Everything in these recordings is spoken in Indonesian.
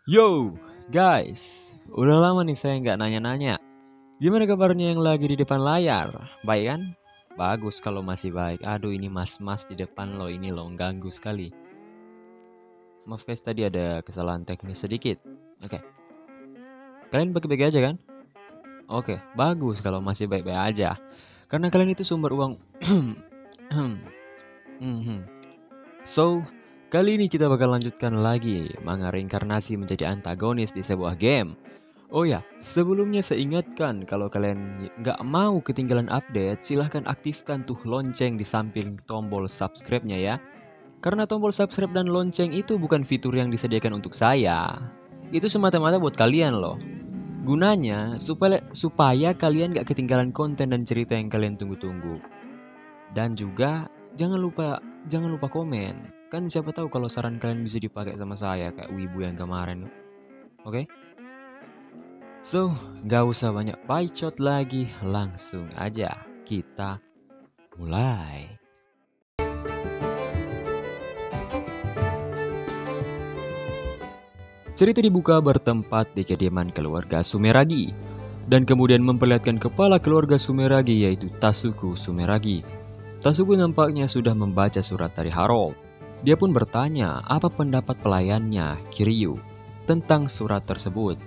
Yo, guys, udah lama nih saya nggak nanya-nanya. Gimana kabarnya yang lagi di depan layar? Baik kan? Bagus kalau masih baik. Aduh, ini mas-mas di depan lo ini lo ganggu sekali. Maaf guys, tadi ada kesalahan teknis sedikit. Oke, kalian baik-baik aja kan? Oke, bagus kalau masih baik-baik aja. Karena kalian itu sumber uang. Mhm. So, kali ini kita bakal lanjutkan lagi manga reinkarnasi menjadi antagonis di sebuah game. Oh ya, sebelumnya saya ingatkan kalau kalian nggak mau ketinggalan update, silahkan aktifkan tuh lonceng di samping tombol subscribe-nya ya. Karena tombol subscribe dan lonceng itu bukan fitur yang disediakan untuk saya. Itu semata-mata buat kalian loh. Gunanya supaya kalian nggak ketinggalan konten dan cerita yang kalian tunggu-tunggu. Dan juga jangan lupa komen. Kan siapa tahu kalau saran kalian bisa dipakai sama saya kayak Wibu yang kemarin. Oke? So, gak usah banyak bacot lagi, langsung aja kita mulai. Cerita dibuka bertempat di kediaman keluarga Sumeragi, dan kemudian memperlihatkan kepala keluarga Sumeragi yaitu Tasuku Sumeragi. Tasuku nampaknya sudah membaca surat dari Harold. Dia pun bertanya apa pendapat pelayannya, Kiryu, tentang surat tersebut.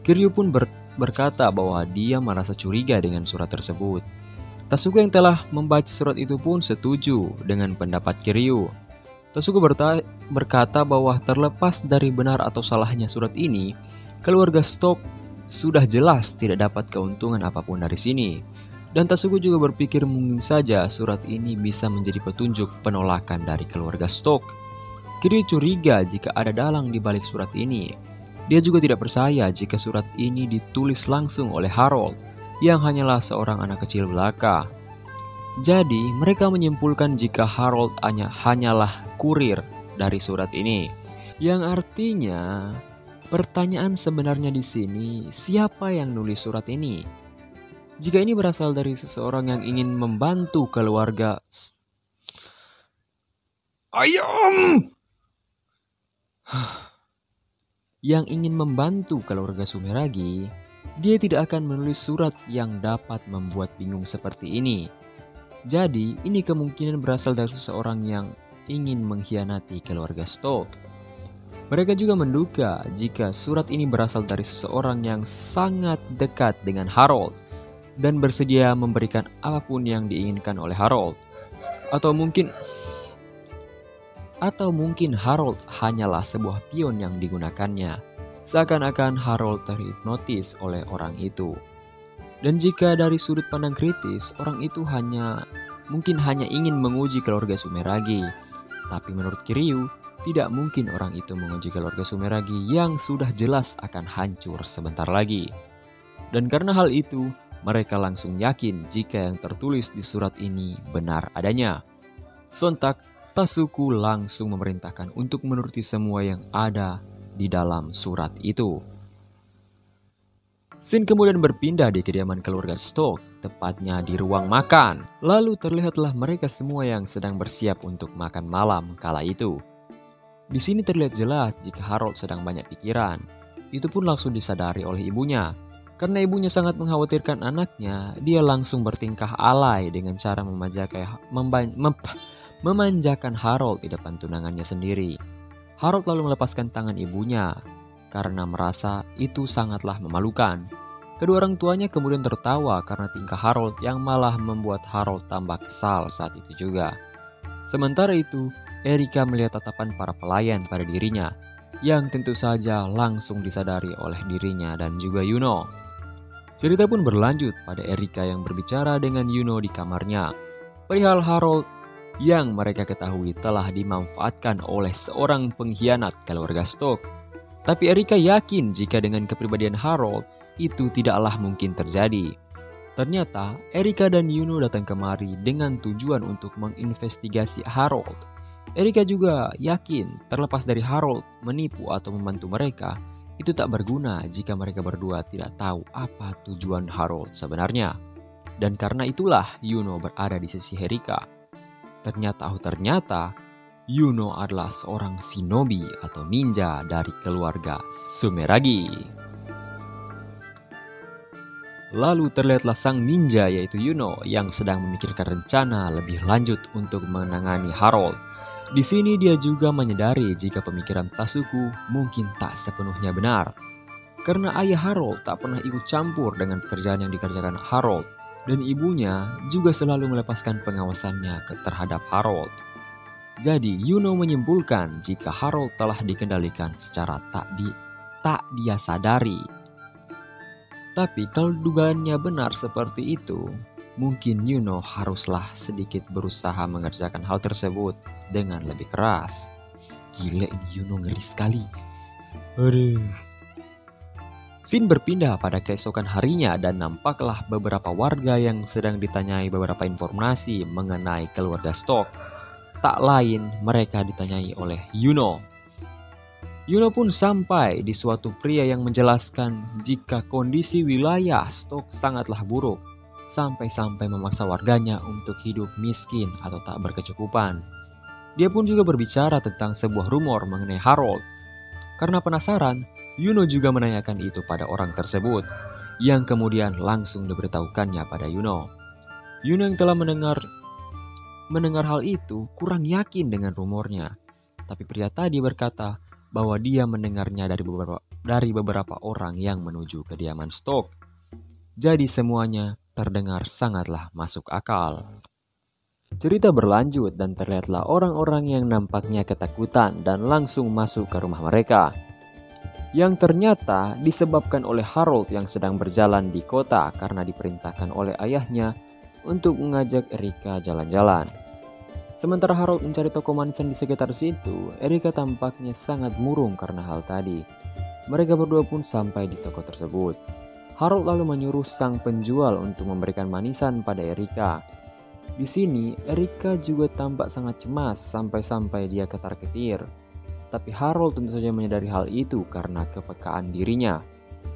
Kiryu pun berkata bahwa dia merasa curiga dengan surat tersebut. Tasuku yang telah membaca surat itu pun setuju dengan pendapat Kiryu. Tasuku berkata bahwa terlepas dari benar atau salahnya surat ini, keluarga Stock sudah jelas tidak dapat keuntungan apapun dari sini. Dan Tasuku juga berpikir mungkin saja surat ini bisa menjadi petunjuk penolakan dari keluarga Stock. Kiryu curiga jika ada dalang di balik surat ini. Dia juga tidak percaya jika surat ini ditulis langsung oleh Harold, yang hanyalah seorang anak kecil belaka. Jadi, mereka menyimpulkan jika Harold hanyalah kurir dari surat ini. Yang artinya, pertanyaan sebenarnya di sini, siapa yang nulis surat ini? Jika ini berasal dari seseorang yang ingin membantu keluarga Ayam! Yang ingin membantu keluarga Sumeragi, dia tidak akan menulis surat yang dapat membuat bingung seperti ini. Jadi, ini kemungkinan berasal dari seseorang yang ingin mengkhianati keluarga Stock. Mereka juga menduga jika surat ini berasal dari seseorang yang sangat dekat dengan Harold dan bersedia memberikan apapun yang diinginkan oleh Harold. Atau mungkin Harold hanyalah sebuah pion yang digunakannya, seakan-akan Harold terhipnotis oleh orang itu. Dan jika dari sudut pandang kritis, orang itu mungkin hanya ingin menguji keluarga Sumeragi. Tapi menurut Kiryu, tidak mungkin orang itu menguji keluarga Sumeragi yang sudah jelas akan hancur sebentar lagi. Dan karena hal itu, mereka langsung yakin jika yang tertulis di surat ini benar adanya. Sontak, Tasuku langsung memerintahkan untuk menuruti semua yang ada di dalam surat itu. Scene kemudian berpindah di kediaman keluarga Stock, tepatnya di ruang makan. Lalu terlihatlah mereka semua yang sedang bersiap untuk makan malam kala itu. Di sini terlihat jelas jika Harold sedang banyak pikiran. Itu pun langsung disadari oleh ibunya. Karena ibunya sangat mengkhawatirkan anaknya, dia langsung bertingkah alay dengan cara memanjakan Harold di depan tunangannya sendiri. Harold lalu melepaskan tangan ibunya karena merasa itu sangatlah memalukan. Kedua orang tuanya kemudian tertawa karena tingkah Harold yang malah membuat Harold tambah kesal saat itu juga. Sementara itu, Erika melihat tatapan para pelayan pada dirinya, yang tentu saja langsung disadari oleh dirinya dan juga Yuno. Cerita pun berlanjut pada Erika yang berbicara dengan Yuno di kamarnya. Perihal Harold yang mereka ketahui telah dimanfaatkan oleh seorang pengkhianat keluarga Stock. Tapi Erika yakin jika dengan kepribadian Harold, itu tidaklah mungkin terjadi. Ternyata Erika dan Yuno datang kemari dengan tujuan untuk menginvestigasi Harold. Erika juga yakin terlepas dari Harold menipu atau membantu mereka, itu tak berguna jika mereka berdua tidak tahu apa tujuan Harold sebenarnya. Dan karena itulah Yuno berada di sisi Erika. Ternyata Yuno adalah seorang shinobi atau ninja dari keluarga Sumeragi. Lalu terlihatlah sang ninja yaitu Yuno yang sedang memikirkan rencana lebih lanjut untuk menangani Harold. Di sini dia juga menyadari jika pemikiran Tasuku mungkin tak sepenuhnya benar. Karena ayah Harold tak pernah ikut campur dengan pekerjaan yang dikerjakan Harold. Dan ibunya juga selalu melepaskan pengawasannya terhadap Harold. Jadi Yuno menyimpulkan jika Harold telah dikendalikan secara tak dia sadari. Tapi kalau dugaannya benar seperti itu, mungkin Yuno haruslah sedikit berusaha mengerjakan hal tersebut dengan lebih keras. Gila, ini Yuno ngeri sekali. Aduh. Scene berpindah pada keesokan harinya dan nampaklah beberapa warga yang sedang ditanyai beberapa informasi mengenai keluarga Stock. Tak lain mereka ditanyai oleh Yuno. Yuno pun sampai di suatu pria yang menjelaskan jika kondisi wilayah Stock sangatlah buruk, sampai-sampai memaksa warganya untuk hidup miskin atau tak berkecukupan. Dia pun juga berbicara tentang sebuah rumor mengenai Harold. Karena penasaran, Yuno juga menanyakan itu pada orang tersebut, yang kemudian langsung diberitahukannya pada Yuno. Yuno yang telah mendengar hal itu kurang yakin dengan rumornya, tapi pria tadi berkata bahwa dia mendengarnya dari beberapa orang yang menuju kediaman Stock. Jadi semuanya terdengar sangatlah masuk akal. Cerita berlanjut dan terlihatlah orang-orang yang nampaknya ketakutan dan langsung masuk ke rumah mereka. Yang ternyata disebabkan oleh Harold yang sedang berjalan di kota karena diperintahkan oleh ayahnya untuk mengajak Erika jalan-jalan. Sementara Harold mencari toko manisan di sekitar situ, Erika tampaknya sangat murung karena hal tadi. Mereka berdua pun sampai di toko tersebut. Harold lalu menyuruh sang penjual untuk memberikan manisan pada Erika. Di sini, Erika juga tampak sangat cemas sampai-sampai dia ketar-ketir. Tapi Harold tentu saja menyadari hal itu karena kepekaan dirinya.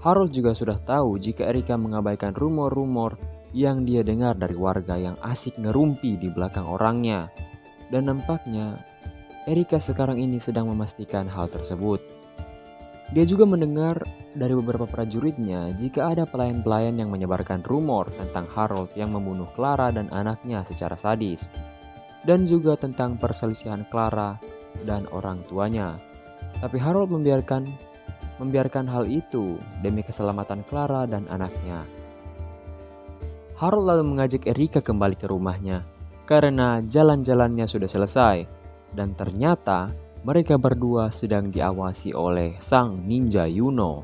Harold juga sudah tahu jika Erika mengabaikan rumor-rumor yang dia dengar dari warga yang asik ngerumpi di belakang orangnya. Dan nampaknya Erika sekarang ini sedang memastikan hal tersebut. Dia juga mendengar dari beberapa prajuritnya jika ada pelayan-pelayan yang menyebarkan rumor tentang Harold yang membunuh Clara dan anaknya secara sadis. Dan juga tentang perselisihan Clara dan orang tuanya. Tapi Harold membiarkan hal itu demi keselamatan Clara dan anaknya. Harold lalu mengajak Erika kembali ke rumahnya karena jalan-jalannya sudah selesai dan ternyata mereka berdua sedang diawasi oleh sang ninja Yuno.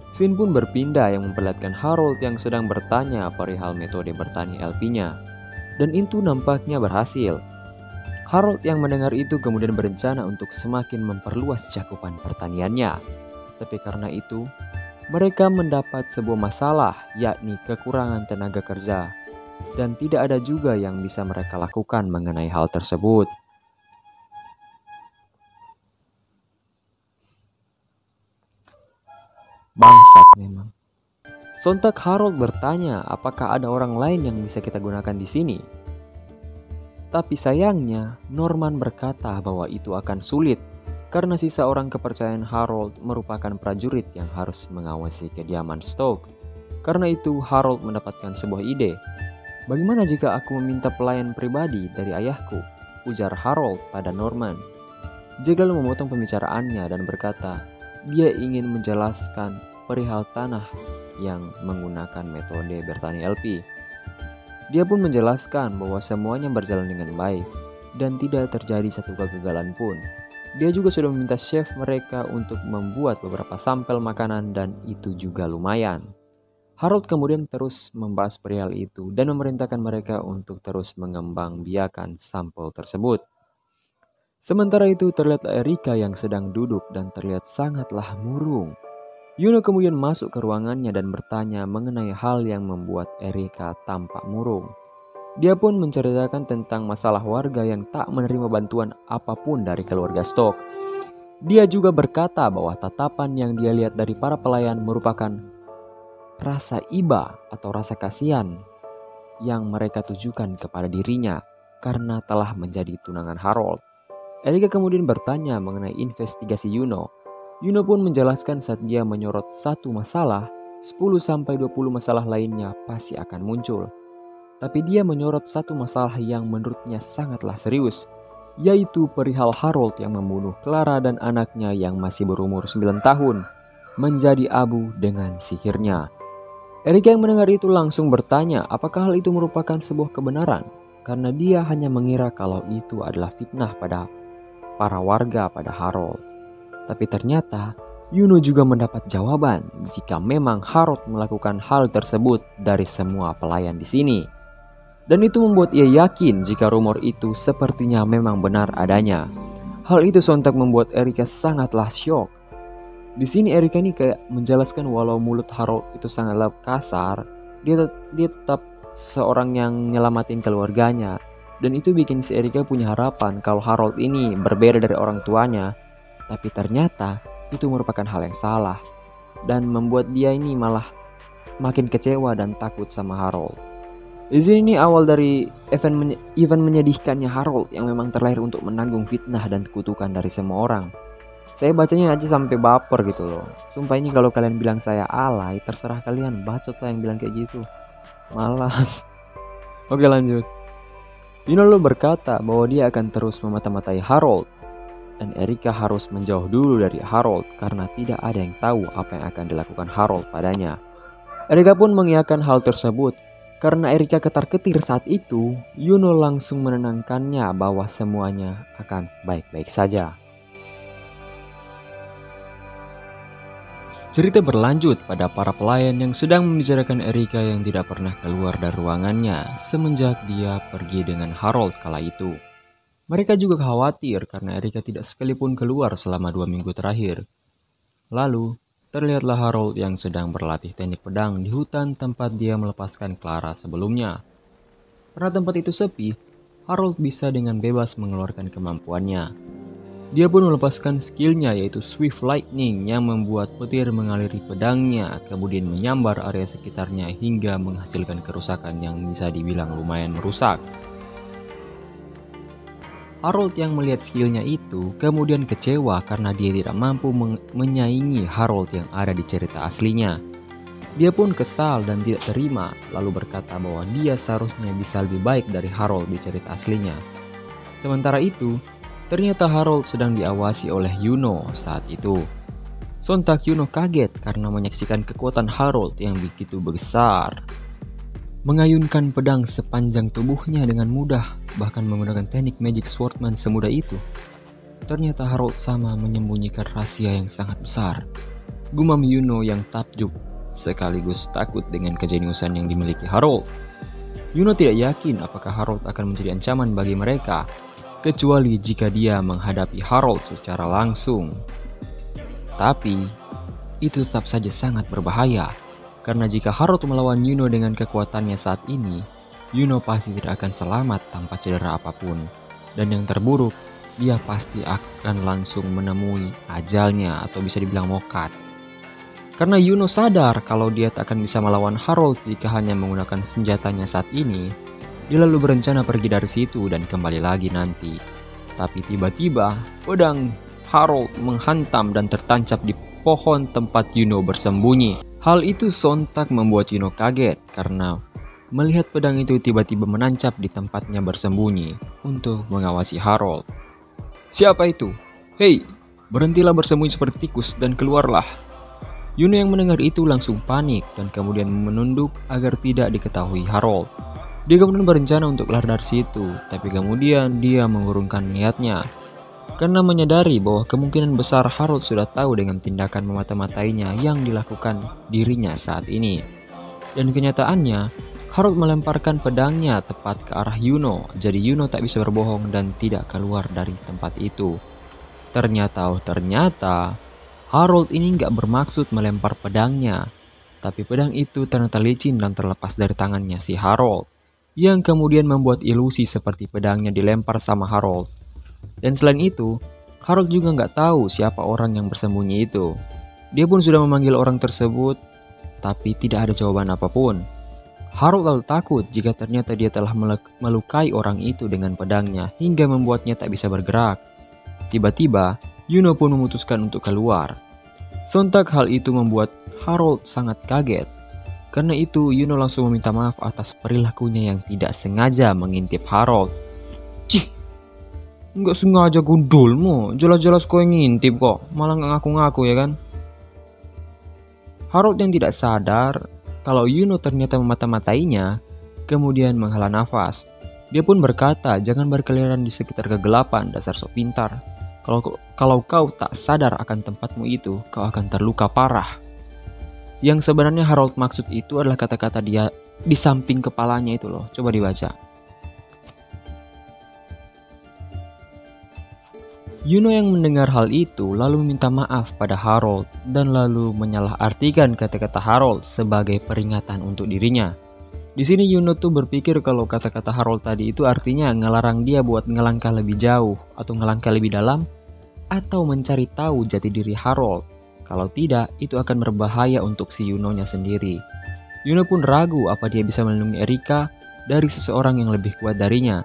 Scene pun berpindah yang memperlihatkan Harold yang sedang bertanya perihal metode bertani LP-nya dan itu nampaknya berhasil. Harold yang mendengar itu kemudian berencana untuk semakin memperluas cakupan pertaniannya. Tapi karena itu, mereka mendapat sebuah masalah yakni kekurangan tenaga kerja. Dan tidak ada juga yang bisa mereka lakukan mengenai hal tersebut. Bangsat memang. Sontak Harold bertanya apakah ada orang lain yang bisa kita gunakan di sini. Tapi sayangnya Norman berkata bahwa itu akan sulit karena sisa orang kepercayaan Harold merupakan prajurit yang harus mengawasi kediaman Stock. Karena itu Harold mendapatkan sebuah ide. Bagaimana jika aku meminta pelayan pribadi dari ayahku? Ujar Harold pada Norman. Jack lalu memotong pembicaraannya dan berkata, dia ingin menjelaskan perihal tanah yang menggunakan metode bertani LP. Dia pun menjelaskan bahwa semuanya berjalan dengan baik dan tidak terjadi satu kegagalan pun. Dia juga sudah meminta chef mereka untuk membuat beberapa sampel makanan dan itu juga lumayan. Harold kemudian terus membahas perihal itu dan memerintahkan mereka untuk terus mengembangbiakan sampel tersebut. Sementara itu terlihat Erika yang sedang duduk dan terlihat sangatlah murung. Yuno kemudian masuk ke ruangannya dan bertanya mengenai hal yang membuat Erika tampak murung. Dia pun menceritakan tentang masalah warga yang tak menerima bantuan apapun dari keluarga Stock. Dia juga berkata bahwa tatapan yang dia lihat dari para pelayan merupakan rasa iba atau rasa kasihan yang mereka tujukan kepada dirinya karena telah menjadi tunangan Harold. Erika kemudian bertanya mengenai investigasi Yuno. Yuno pun menjelaskan saat dia menyorot satu masalah, 10-20 masalah lainnya pasti akan muncul. Tapi dia menyorot satu masalah yang menurutnya sangatlah serius, yaitu perihal Harold yang membunuh Clara dan anaknya yang masih berumur 9 tahun menjadi abu dengan sihirnya. Erika yang mendengar itu langsung bertanya apakah hal itu merupakan sebuah kebenaran, karena dia hanya mengira kalau itu adalah fitnah pada para warga pada Harold. Tapi ternyata Yuno juga mendapat jawaban jika memang Harold melakukan hal tersebut dari semua pelayan di sini. Dan itu membuat ia yakin jika rumor itu sepertinya memang benar adanya. Hal itu sontak membuat Erika sangatlah syok. Di sini Erika ini kayak menjelaskan walau mulut Harold itu sangatlah kasar, dia tetap seorang yang nyelamatin keluarganya. Dan itu bikin si Erika punya harapan kalau Harold ini berbeda dari orang tuanya. Tapi ternyata itu merupakan hal yang salah. Dan membuat dia ini malah makin kecewa dan takut sama Harold. Di sini awal dari event menyedihkannya Harold yang memang terlahir untuk menanggung fitnah dan kutukan dari semua orang. Saya bacanya aja sampai baper gitu loh. Sumpah ini kalau kalian bilang saya alay, terserah kalian, bacot lah yang bilang kayak gitu. Malas. Oke lanjut. Yuno berkata bahwa dia akan terus memata-matai Harold. Dan Erika harus menjauh dulu dari Harold karena tidak ada yang tahu apa yang akan dilakukan Harold padanya. Erika pun mengiyakan hal tersebut. Karena Erika ketar-ketir saat itu, Yuno langsung menenangkannya bahwa semuanya akan baik-baik saja. Cerita berlanjut pada para pelayan yang sedang membicarakan Erika yang tidak pernah keluar dari ruangannya semenjak dia pergi dengan Harold kala itu. Mereka juga khawatir karena Erika tidak sekalipun keluar selama 2 minggu terakhir. Lalu, terlihatlah Harold yang sedang berlatih teknik pedang di hutan tempat dia melepaskan Clara sebelumnya. Karena tempat itu sepi, Harold bisa dengan bebas mengeluarkan kemampuannya. Dia pun melepaskan skillnya yaitu Swift Lightning yang membuat petir mengaliri pedangnya kemudian menyambar area sekitarnya hingga menghasilkan kerusakan yang bisa dibilang lumayan merusak. Harold yang melihat skillnya itu kemudian kecewa karena dia tidak mampu menyaingi Harold yang ada di cerita aslinya. Dia pun kesal dan tidak terima lalu berkata bahwa dia seharusnya bisa lebih baik dari Harold di cerita aslinya. Sementara itu, ternyata Harold sedang diawasi oleh Yuno saat itu. Sontak Yuno kaget karena menyaksikan kekuatan Harold yang begitu besar. Mengayunkan pedang sepanjang tubuhnya dengan mudah, bahkan menggunakan teknik Magic Swordsman semudah itu. Ternyata Harold sama menyembunyikan rahasia yang sangat besar. Gumam Yuno yang takjub sekaligus takut dengan kejeniusan yang dimiliki Harold. Yuno tidak yakin apakah Harold akan menjadi ancaman bagi mereka, kecuali jika dia menghadapi Harold secara langsung. Tapi, itu tetap saja sangat berbahaya, karena jika Harold melawan Yuno dengan kekuatannya saat ini, Yuno pasti tidak akan selamat tanpa cedera apapun. Dan yang terburuk, dia pasti akan langsung menemui ajalnya atau bisa dibilang mokat. Karena Yuno sadar kalau dia tak akan bisa melawan Harold jika hanya menggunakan senjatanya saat ini, dia lalu berencana pergi dari situ dan kembali lagi nanti. Tapi tiba-tiba, pedang Harold menghantam dan tertancap di pohon tempat Yuno bersembunyi. Hal itu sontak membuat Yuno kaget karena melihat pedang itu tiba-tiba menancap di tempatnya bersembunyi untuk mengawasi Harold. Siapa itu? Hei, berhentilah bersembunyi seperti tikus dan keluarlah. Yuno yang mendengar itu langsung panik dan kemudian menunduk agar tidak diketahui Harold. Dia kemudian berencana untuk lari dari situ, tapi kemudian dia mengurungkan niatnya. Karena menyadari bahwa kemungkinan besar Harold sudah tahu dengan tindakan memata-matainya yang dilakukan dirinya saat ini. Dan kenyataannya, Harold melemparkan pedangnya tepat ke arah Yuno, jadi Yuno tak bisa berbohong dan tidak keluar dari tempat itu. Ternyata Harold ini nggak bermaksud melempar pedangnya, tapi pedang itu ternyata licin dan terlepas dari tangannya si Harold, yang kemudian membuat ilusi seperti pedangnya dilempar sama Harold. Dan selain itu, Harold juga nggak tahu siapa orang yang bersembunyi itu. Dia pun sudah memanggil orang tersebut, tapi tidak ada jawaban apapun. Harold lalu takut jika ternyata dia telah melukai orang itu dengan pedangnya hingga membuatnya tak bisa bergerak. Tiba-tiba, Yuno pun memutuskan untuk keluar. Sontak hal itu membuat Harold sangat kaget. Karena itu, Yuno langsung meminta maaf atas perilakunya yang tidak sengaja mengintip Harold. Cih, nggak sengaja gundulmu, jelas-jelas kau yang ngintip kok, malah nggak ngaku-ngaku ya kan? Harold yang tidak sadar kalau Yuno ternyata memata-matainya, kemudian menghela nafas. Dia pun berkata, jangan berkeliaran di sekitar kegelapan, dasar sok pintar. Kalau kau tak sadar akan tempatmu itu, kau akan terluka parah. Yang sebenarnya Harold maksud itu adalah kata-kata dia di samping kepalanya itu loh. Coba dibaca. Yuno yang mendengar hal itu lalu meminta maaf pada Harold dan lalu menyalahartikan kata-kata Harold sebagai peringatan untuk dirinya. Di sini Yuno tuh berpikir kalau kata-kata Harold tadi itu artinya ngelarang dia buat ngelangkah lebih jauh atau ngelangkah lebih dalam atau mencari tahu jati diri Harold. Kalau tidak, itu akan berbahaya untuk si Yunonya sendiri. Yuno pun ragu apa dia bisa melindungi Erika dari seseorang yang lebih kuat darinya.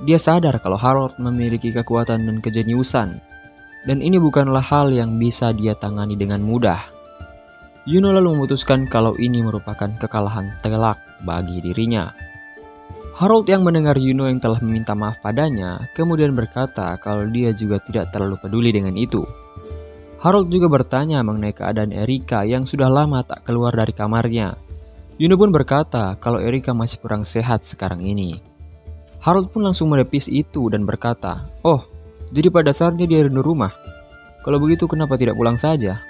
Dia sadar kalau Harold memiliki kekuatan dan kejeniusan, dan ini bukanlah hal yang bisa dia tangani dengan mudah. Yuno lalu memutuskan kalau ini merupakan kekalahan telak bagi dirinya. Harold yang mendengar Yuno yang telah meminta maaf padanya, kemudian berkata kalau dia juga tidak terlalu peduli dengan itu. Harold juga bertanya mengenai keadaan Erika yang sudah lama tak keluar dari kamarnya. Yuno pun berkata kalau Erika masih kurang sehat sekarang ini. Harold pun langsung menepis itu dan berkata, "Oh, jadi pada dasarnya dia rindu rumah. Kalau begitu kenapa tidak pulang saja?"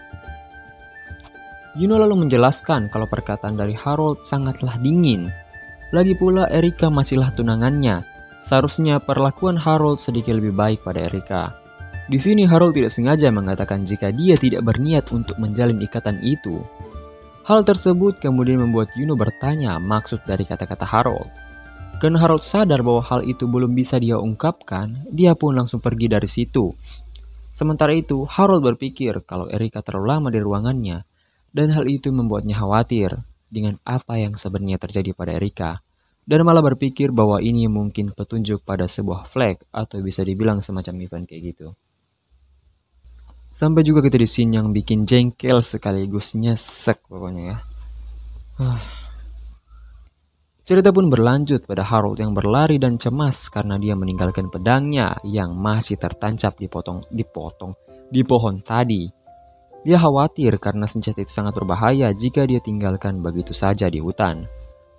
Yuno lalu menjelaskan kalau perkataan dari Harold sangatlah dingin. Lagi pula Erika masihlah tunangannya. Seharusnya perlakuan Harold sedikit lebih baik pada Erika. Di sini Harold tidak sengaja mengatakan jika dia tidak berniat untuk menjalin ikatan itu. Hal tersebut kemudian membuat Yuno bertanya maksud dari kata-kata Harold. Karena Harold sadar bahwa hal itu belum bisa dia ungkapkan, dia pun langsung pergi dari situ. Sementara itu, Harold berpikir kalau Erika terlalu lama di ruangannya, dan hal itu membuatnya khawatir dengan apa yang sebenarnya terjadi pada Erika, dan malah berpikir bahwa ini mungkin petunjuk pada sebuah flag atau bisa dibilang semacam event kayak gitu. Sampai juga kita di scene yang bikin jengkel sekaligus nyesek pokoknya ya. Cerita pun berlanjut pada Harold yang berlari dan cemas karena dia meninggalkan pedangnya yang masih tertancap di pohon tadi. Dia khawatir karena senjata itu sangat berbahaya jika dia tinggalkan begitu saja di hutan.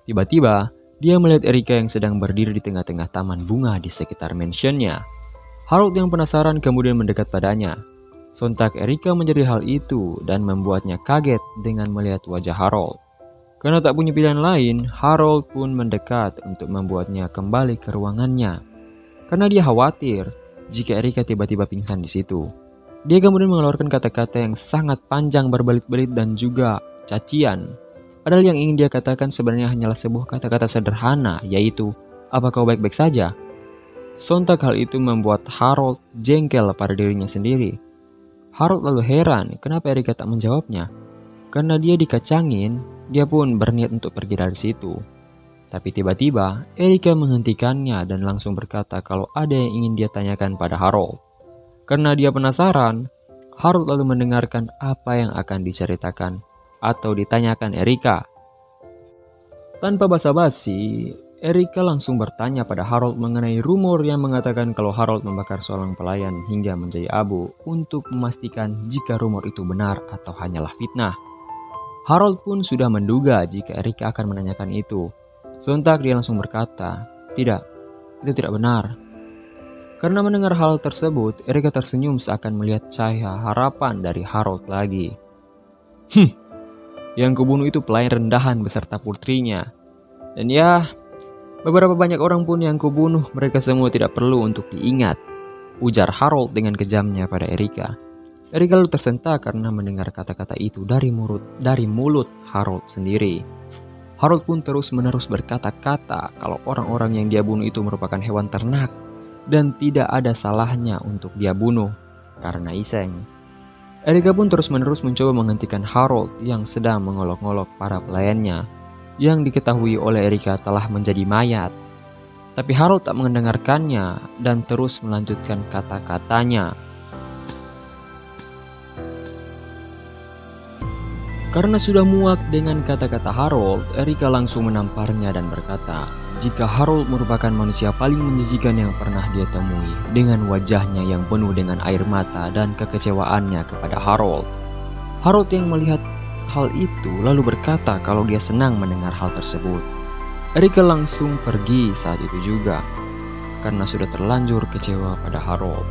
Tiba-tiba, dia melihat Erika yang sedang berdiri di tengah-tengah taman bunga di sekitar mansionnya. Harold yang penasaran kemudian mendekat padanya. Sontak Erika menjadi hal itu dan membuatnya kaget dengan melihat wajah Harold. Karena tak punya pilihan lain, Harold pun mendekat untuk membuatnya kembali ke ruangannya. Karena dia khawatir jika Erika tiba-tiba pingsan di situ. Dia kemudian mengeluarkan kata-kata yang sangat panjang berbelit-belit dan juga cacian. Padahal yang ingin dia katakan sebenarnya hanyalah sebuah kata-kata sederhana, yaitu, "Apa kau baik-baik saja?" Sontak hal itu membuat Harold jengkel pada dirinya sendiri. Harold lalu heran kenapa Erika tak menjawabnya. Karena dia dikacangin, dia pun berniat untuk pergi dari situ. Tapi tiba-tiba, Erika menghentikannya dan langsung berkata kalau ada yang ingin dia tanyakan pada Harold. Karena dia penasaran, Harold lalu mendengarkan apa yang akan diceritakan atau ditanyakan Erika. Tanpa basa-basi, Erika langsung bertanya pada Harold mengenai rumor yang mengatakan kalau Harold membakar seorang pelayan hingga menjadi abu untuk memastikan jika rumor itu benar atau hanyalah fitnah. Harold pun sudah menduga jika Erika akan menanyakan itu. Sontak dia langsung berkata, "Tidak, itu tidak benar." Karena mendengar hal tersebut, Erika tersenyum seakan melihat cahaya harapan dari Harold lagi. Yang kubunuh itu pelayan rendahan beserta putrinya. Dan ya, beberapa banyak orang pun yang kubunuh, mereka semua tidak perlu untuk diingat, ujar Harold dengan kejamnya pada Erika. Erika lalu tersentak karena mendengar kata-kata itu dari mulut Harold sendiri. Harold pun terus-menerus berkata-kata kalau orang-orang yang dia bunuh itu merupakan hewan ternak dan tidak ada salahnya untuk dia bunuh karena iseng. Erika pun terus-menerus mencoba menghentikan Harold yang sedang mengolok-ngolok para pelayannya yang diketahui oleh Erika telah menjadi mayat. Tapi Harold tak mendengarkannya dan terus melanjutkan kata-katanya. Karena sudah muak dengan kata-kata Harold, Erika langsung menamparnya dan berkata, jika Harold merupakan manusia paling menjijikan yang pernah dia temui, dengan wajahnya yang penuh dengan air mata dan kekecewaannya kepada Harold. Harold yang melihat hal itu lalu berkata kalau dia senang mendengar hal tersebut. Erika langsung pergi saat itu juga, karena sudah terlanjur kecewa pada Harold.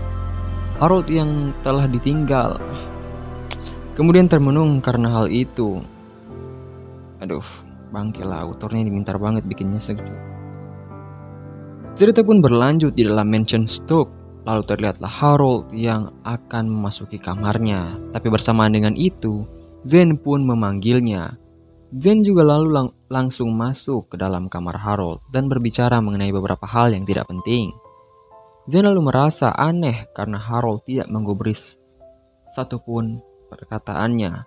Harold yang telah ditinggal kemudian termenung karena hal itu. Aduh, bangke lah, autornya dimintar banget bikinnya segitu. Cerita pun berlanjut di dalam mansion Stoke. Lalu terlihatlah Harold yang akan memasuki kamarnya. Tapi bersamaan dengan itu, Zen pun memanggilnya. Zen juga lalu langsung masuk ke dalam kamar Harold dan berbicara mengenai beberapa hal yang tidak penting. Zen lalu merasa aneh karena Harold tidak menggubris satupun perkataannya.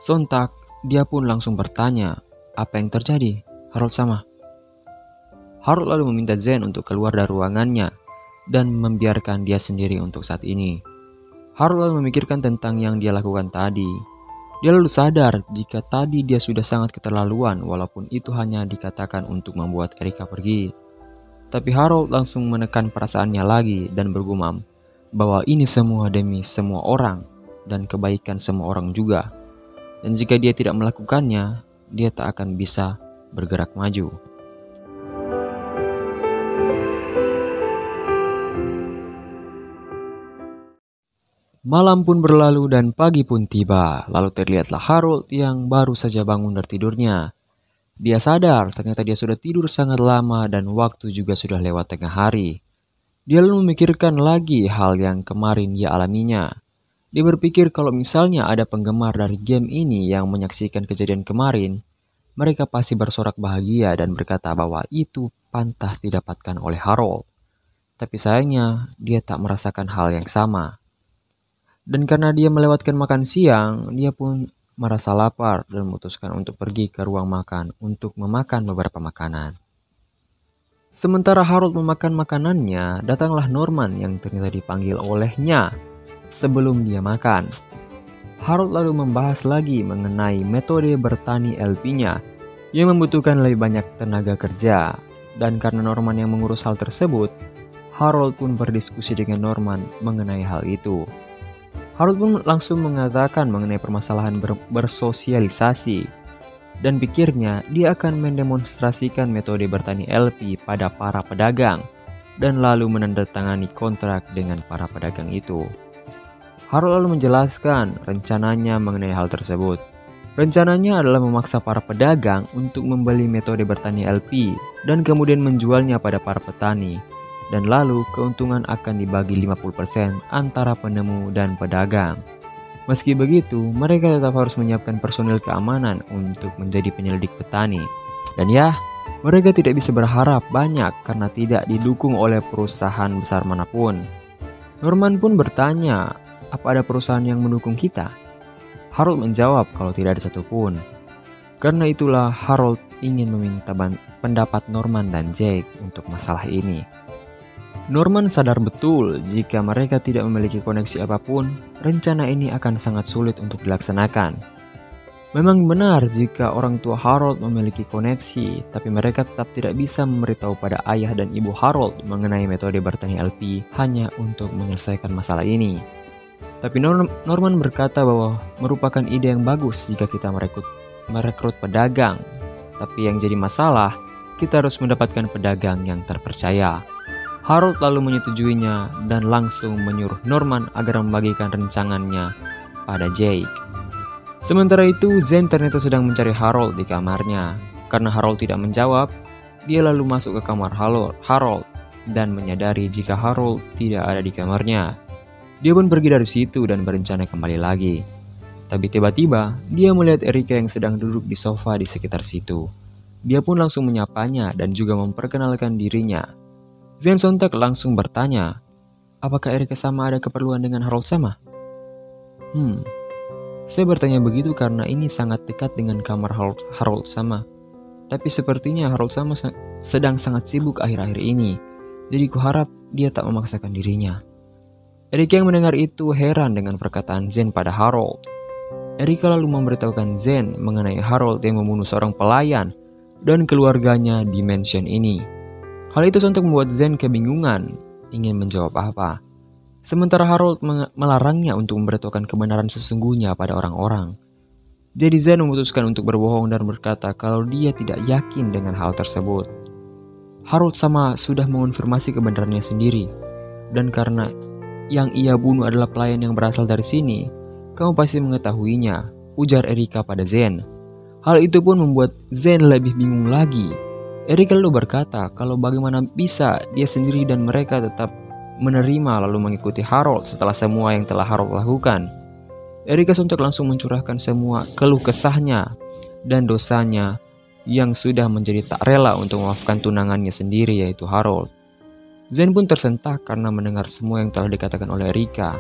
Sontak, dia pun langsung bertanya, apa yang terjadi, Harold-sama? Harold lalu meminta Zen untuk keluar dari ruangannya dan membiarkan dia sendiri untuk saat ini. Harold lalu memikirkan tentang yang dia lakukan tadi. Dia lalu sadar jika tadi dia sudah sangat keterlaluan walaupun itu hanya dikatakan untuk membuat Erika pergi. Tapi Harold langsung menekan perasaannya lagi dan bergumam bahwa ini semua demi semua orang dan kebaikan semua orang juga. Dan jika dia tidak melakukannya, dia tak akan bisa bergerak maju. Malam pun berlalu dan pagi pun tiba. Lalu terlihatlah Harold yang baru saja bangun dari tidurnya. Dia sadar ternyata dia sudah tidur sangat lama dan waktu juga sudah lewat tengah hari. Dia lalu memikirkan lagi hal yang kemarin ia alaminya. Dia berpikir kalau misalnya ada penggemar dari game ini yang menyaksikan kejadian kemarin, mereka pasti bersorak bahagia dan berkata bahwa itu pantas didapatkan oleh Harold. Tapi sayangnya, dia tak merasakan hal yang sama. Dan karena dia melewatkan makan siang, dia pun merasa lapar dan memutuskan untuk pergi ke ruang makan untuk memakan beberapa makanan. Sementara Harold memakan makanannya, datanglah Norman yang ternyata dipanggil olehnya sebelum dia makan. Harold lalu membahas lagi mengenai metode bertani LP-nya yang membutuhkan lebih banyak tenaga kerja. Dan karena Norman yang mengurus hal tersebut, Harold pun berdiskusi dengan Norman mengenai hal itu. Harold pun langsung mengatakan mengenai permasalahan bersosialisasi. Dan pikirnya dia akan mendemonstrasikan metode bertani LP pada para pedagang dan lalu menandatangani kontrak dengan para pedagang itu. Harold lalu menjelaskan rencananya mengenai hal tersebut. Rencananya adalah memaksa para pedagang untuk membeli metode bertani LP dan kemudian menjualnya pada para petani. Dan lalu keuntungan akan dibagi 50% antara penemu dan pedagang. Meski begitu, mereka tetap harus menyiapkan personil keamanan untuk menjadi penyelidik petani. Dan ya, mereka tidak bisa berharap banyak karena tidak didukung oleh perusahaan besar manapun. Norman pun bertanya, apa ada perusahaan yang mendukung kita? Harold menjawab kalau tidak ada satupun. Karena itulah Harold ingin meminta pendapat Norman dan Jake untuk masalah ini. Norman sadar betul jika mereka tidak memiliki koneksi apapun, rencana ini akan sangat sulit untuk dilaksanakan. Memang benar jika orang tua Harold memiliki koneksi, tapi mereka tetap tidak bisa memberitahu pada ayah dan ibu Harold mengenai metode bertani LP hanya untuk menyelesaikan masalah ini. Tapi Norman berkata bahwa merupakan ide yang bagus jika kita merekrut pedagang. Tapi yang jadi masalah, kita harus mendapatkan pedagang yang terpercaya. Harold lalu menyetujuinya dan langsung menyuruh Norman agar membagikan rencangannya pada Jake. Sementara itu, Zen ternyata sedang mencari Harold di kamarnya. Karena Harold tidak menjawab, dia lalu masuk ke kamar Harold dan menyadari jika Harold tidak ada di kamarnya. Dia pun pergi dari situ dan berencana kembali lagi. Tapi tiba-tiba, dia melihat Erika yang sedang duduk di sofa di sekitar situ. Dia pun langsung menyapanya dan juga memperkenalkan dirinya. Zen sontak langsung bertanya, apakah Erika sama ada keperluan dengan Harold sama? Saya bertanya begitu karena ini sangat dekat dengan kamar Harold sama. Tapi sepertinya Harold sama sedang sangat sibuk akhir-akhir ini. Jadi kuharap dia tak memaksakan dirinya. Erika yang mendengar itu heran dengan perkataan Zen pada Harold. Erika lalu memberitahukan Zen mengenai Harold yang membunuh seorang pelayan dan keluarganya di mansion ini. Hal itu sontak membuat Zen kebingungan, ingin menjawab apa. Sementara Harold melarangnya untuk memberitahukan kebenaran sesungguhnya pada orang-orang. Jadi Zen memutuskan untuk berbohong dan berkata kalau dia tidak yakin dengan hal tersebut. Harold sama sudah mengonfirmasi kebenarannya sendiri. Dan karena yang ia bunuh adalah pelayan yang berasal dari sini, kamu pasti mengetahuinya, ujar Erika pada Zen. Hal itu pun membuat Zen lebih bingung lagi. Erika lalu berkata kalau bagaimana bisa dia sendiri dan mereka tetap menerima lalu mengikuti Harold setelah semua yang telah Harold lakukan. Erika sontak langsung mencurahkan semua keluh kesahnya dan dosanya yang sudah menjadi tak rela untuk memaafkan tunangannya sendiri yaitu Harold. Zen pun tersentak karena mendengar semua yang telah dikatakan oleh Erika.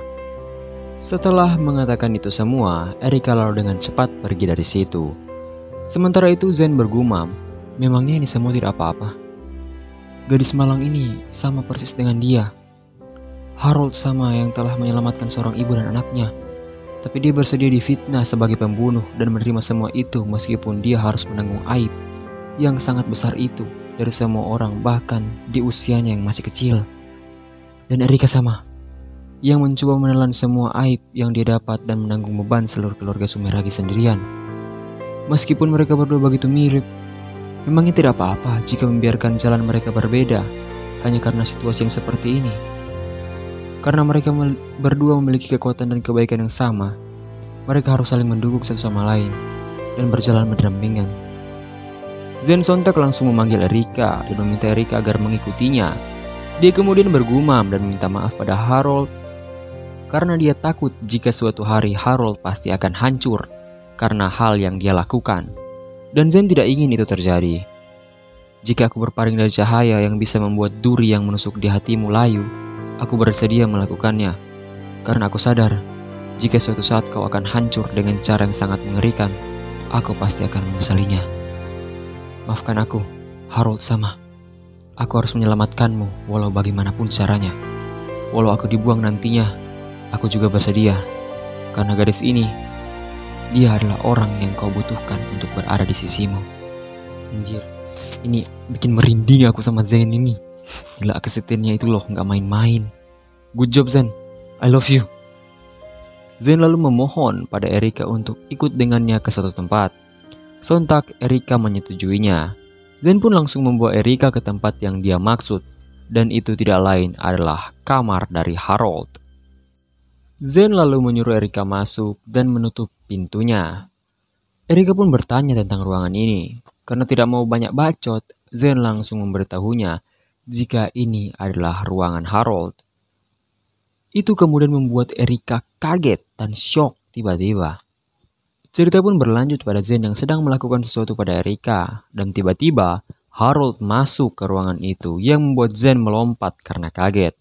Setelah mengatakan itu semua, Erika lalu dengan cepat pergi dari situ. Sementara itu Zen bergumam, memangnya ini semua tidak apa-apa. Gadis malang ini sama persis dengan dia. Harold sama yang telah menyelamatkan seorang ibu dan anaknya. Tapi dia bersedia difitnah sebagai pembunuh dan menerima semua itu meskipun dia harus menanggung aib yang sangat besar itu dari semua orang bahkan di usianya yang masih kecil. Dan Erika sama yang mencoba menelan semua aib yang dia dapat dan menanggung beban seluruh keluarga Sumeragi sendirian. Meskipun mereka berdua begitu mirip, memangnya tidak apa-apa jika membiarkan jalan mereka berbeda hanya karena situasi yang seperti ini. Karena mereka berdua memiliki kekuatan dan kebaikan yang sama, mereka harus saling mendukung satu sama lain dan berjalan berdampingan. Zen sontak langsung memanggil Erika dan meminta Erika agar mengikutinya. Dia kemudian bergumam dan meminta maaf pada Harold karena dia takut jika suatu hari Harold pasti akan hancur karena hal yang dia lakukan. Dan Zen tidak ingin itu terjadi. Jika aku berpaling dari cahaya yang bisa membuat duri yang menusuk di hatimu layu, aku bersedia melakukannya. Karena aku sadar, jika suatu saat kau akan hancur dengan cara yang sangat mengerikan, aku pasti akan menyesalinya. Maafkan aku, Harold sama. Aku harus menyelamatkanmu walau bagaimanapun caranya. Walau aku dibuang nantinya, aku juga bersedia. Karena gadis ini, dia adalah orang yang kau butuhkan untuk berada di sisimu. Anjir, ini bikin merinding aku sama Zen ini. Gila, kesetiaannya itu loh, gak main-main. Good job Zen, I love you. Zen lalu memohon pada Erika untuk ikut dengannya ke suatu tempat. Sontak Erika menyetujuinya. Zen pun langsung membawa Erika ke tempat yang dia maksud. Dan itu tidak lain adalah kamar dari Harold. Zen lalu menyuruh Erika masuk dan menutup pintunya. Erika pun bertanya tentang ruangan ini. Karena tidak mau banyak bacot, Zen langsung memberitahunya jika ini adalah ruangan Harold. Itu kemudian membuat Erika kaget dan syok tiba-tiba. Cerita pun berlanjut pada Zen yang sedang melakukan sesuatu pada Erika. Dan tiba-tiba Harold masuk ke ruangan itu yang membuat Zen melompat karena kaget.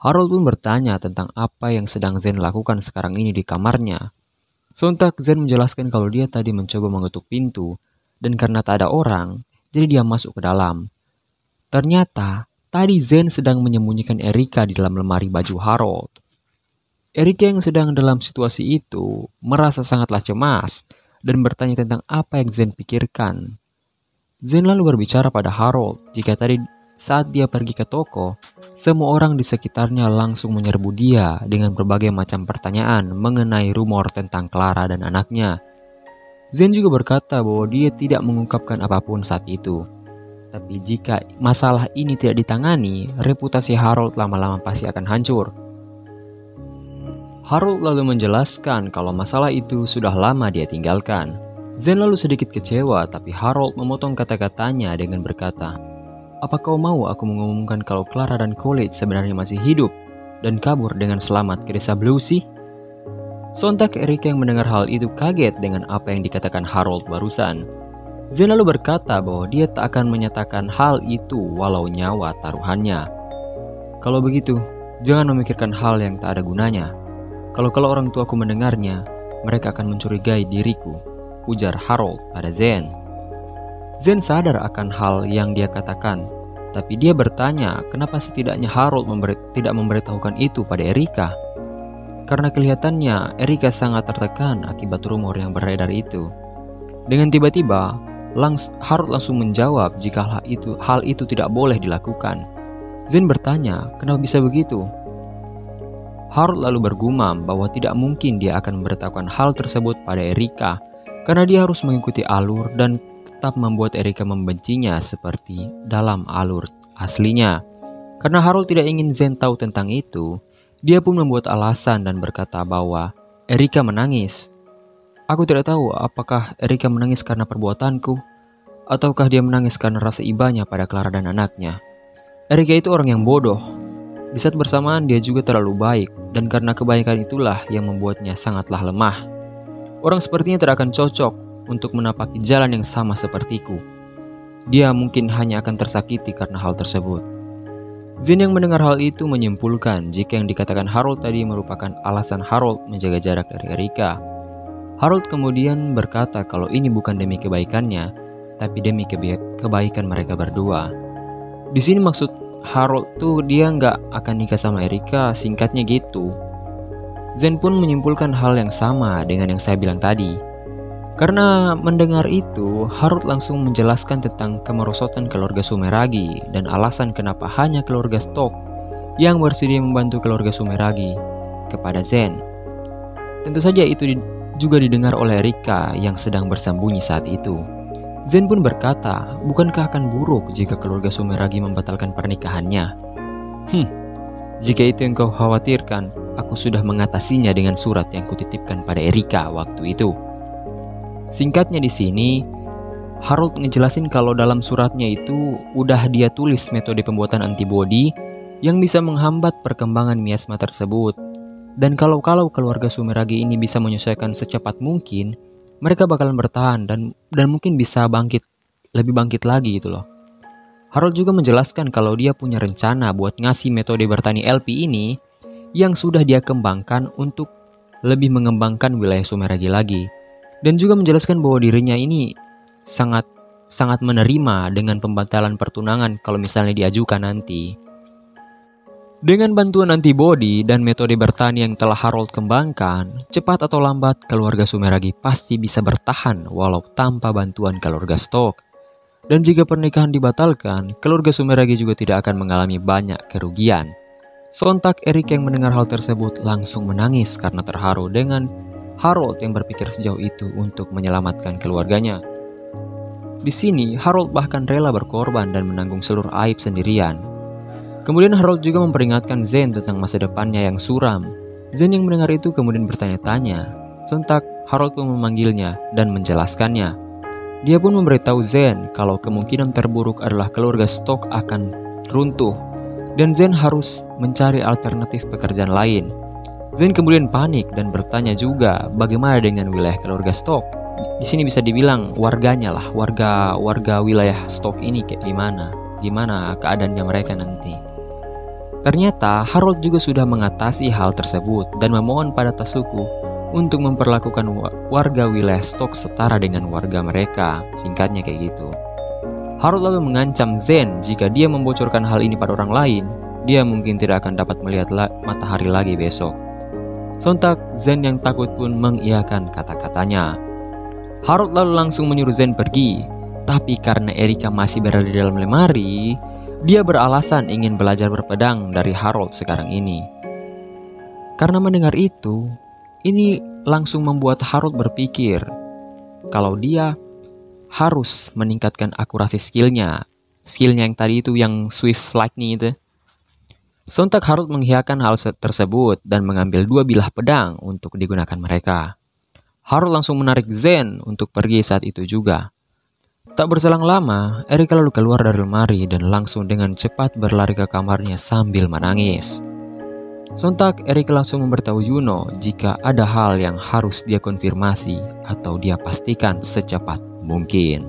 Harold pun bertanya tentang apa yang sedang Zen lakukan sekarang ini di kamarnya. Sontak Zen menjelaskan kalau dia tadi mencoba mengetuk pintu. Dan karena tak ada orang, jadi dia masuk ke dalam. Ternyata, tadi Zen sedang menyembunyikan Erika di dalam lemari baju Harold. Erika yang sedang dalam situasi itu merasa sangatlah cemas dan bertanya tentang apa yang Zen pikirkan. Zen lalu berbicara pada Harold jika tadi saat dia pergi ke toko, semua orang di sekitarnya langsung menyerbu dia dengan berbagai macam pertanyaan mengenai rumor tentang Clara dan anaknya. Zen juga berkata bahwa dia tidak mengungkapkan apapun saat itu. Tapi jika masalah ini tidak ditangani, reputasi Harold lama-lama pasti akan hancur. Harold lalu menjelaskan kalau masalah itu sudah lama dia tinggalkan. Zen lalu sedikit kecewa, tapi Harold memotong kata-katanya dengan berkata, "Apa kau mau aku mengumumkan kalau Clara dan Coolidge sebenarnya masih hidup dan kabur dengan selamat ke desa Bluesy?" Sontak Erika yang mendengar hal itu kaget dengan apa yang dikatakan Harold barusan. Zen lalu berkata bahwa dia tak akan menyatakan hal itu walau nyawa taruhannya. "Kalau begitu, jangan memikirkan hal yang tak ada gunanya. Kalau orang tuaku mendengarnya, mereka akan mencurigai diriku," ujar Harold pada Zen. Zen sadar akan hal yang dia katakan, tapi dia bertanya kenapa setidaknya Harold tidak memberitahukan itu pada Erika. karena kelihatannya Erika sangat tertekan akibat rumor yang beredar itu. Dengan tiba-tiba, Harold langsung menjawab jika hal itu tidak boleh dilakukan. Zen bertanya, kenapa bisa begitu? Harold lalu bergumam bahwa tidak mungkin dia akan memberitahukan hal tersebut pada Erika, karena dia harus mengikuti alur dan tetap membuat Erika membencinya seperti dalam alur aslinya. Karena Harold tidak ingin Zen tahu tentang itu, dia pun membuat alasan dan berkata bahwa Erika menangis. Aku tidak tahu apakah Erika menangis karena perbuatanku, ataukah dia menangis karena rasa ibanya pada Clara dan anaknya. Erika itu orang yang bodoh. Di saat bersamaan dia juga terlalu baik, dan karena kebaikan itulah yang membuatnya sangatlah lemah. Orang sepertinya tidak akan cocok untuk menapaki jalan yang sama sepertiku. Dia mungkin hanya akan tersakiti karena hal tersebut. Zen yang mendengar hal itu menyimpulkan jika yang dikatakan Harold tadi merupakan alasan Harold menjaga jarak dari Erika. Harold kemudian berkata kalau ini bukan demi kebaikannya, tapi demi kebaikan mereka berdua. Di sini maksud Harold tuh dia nggak akan nikah sama Erika, singkatnya gitu. Zen pun menyimpulkan hal yang sama dengan yang saya bilang tadi. Karena mendengar itu, Harold langsung menjelaskan tentang kemerosotan keluarga Sumeragi dan alasan kenapa hanya keluarga Stock yang bersedia membantu keluarga Sumeragi kepada Zen. Tentu saja itu juga didengar oleh Erika yang sedang bersembunyi saat itu. Zen pun berkata, bukankah akan buruk jika keluarga Sumeragi membatalkan pernikahannya? Jika itu yang kau khawatirkan, aku sudah mengatasinya dengan surat yang kutitipkan pada Erika waktu itu. Singkatnya di sini, Harold ngejelasin kalau dalam suratnya itu udah dia tulis metode pembuatan antibodi yang bisa menghambat perkembangan miasma tersebut. Dan kalau keluarga Sumeragi ini bisa menyelesaikan secepat mungkin, mereka bakalan bertahan dan mungkin bisa lebih bangkit lagi gitu loh. Harold juga menjelaskan kalau dia punya rencana buat ngasih metode bertani LP ini yang sudah dia kembangkan untuk lebih mengembangkan wilayah Sumeragi lagi. Dan juga menjelaskan bahwa dirinya ini sangat menerima dengan pembatalan pertunangan kalau misalnya diajukan nanti. Dengan bantuan antibodi dan metode bertani yang telah Harold kembangkan, cepat atau lambat keluarga Sumeragi pasti bisa bertahan walau tanpa bantuan keluarga Stock. Dan jika pernikahan dibatalkan, keluarga Sumeragi juga tidak akan mengalami banyak kerugian. Sontak Erik yang mendengar hal tersebut langsung menangis karena terharu dengan Harold yang berpikir sejauh itu untuk menyelamatkan keluarganya. Di sini, Harold bahkan rela berkorban dan menanggung seluruh aib sendirian. Kemudian Harold juga memperingatkan Zen tentang masa depannya yang suram. Zen yang mendengar itu kemudian bertanya-tanya. Sontak, Harold pun memanggilnya dan menjelaskannya. Dia pun memberitahu Zen kalau kemungkinan terburuk adalah keluarga Stock akan runtuh, dan Zen harus mencari alternatif pekerjaan lain. Zen kemudian panik dan bertanya juga bagaimana dengan wilayah keluarga Stock. Di sini bisa dibilang warganya lah, warga wilayah Stock ini kayak gimana keadaannya mereka nanti. Ternyata Harold juga sudah mengatasi hal tersebut dan memohon pada Tasuku untuk memperlakukan warga wilayah Stock setara dengan warga mereka, singkatnya kayak gitu. Harold lalu mengancam Zen jika dia membocorkan hal ini pada orang lain, dia mungkin tidak akan dapat melihat matahari lagi besok. Sontak, Zen yang takut pun mengiyakan kata-katanya. Harold lalu langsung menyuruh Zen pergi, tapi karena Erika masih berada di dalam lemari, dia beralasan ingin belajar berpedang dari Harold sekarang ini. Karena mendengar itu, ini langsung membuat Harold berpikir kalau dia harus meningkatkan akurasi skillnya yang tadi itu yang Swift Lightning itu. Sontak Harold mengiyakan hal tersebut dan mengambil 2 bilah pedang untuk digunakan mereka. Harold langsung menarik Zen untuk pergi saat itu juga. Tak berselang lama, Erika lalu keluar dari lemari dan langsung dengan cepat berlari ke kamarnya sambil menangis. Sontak Erika langsung memberitahu Yuno jika ada hal yang harus dia konfirmasi atau dia pastikan secepat mungkin.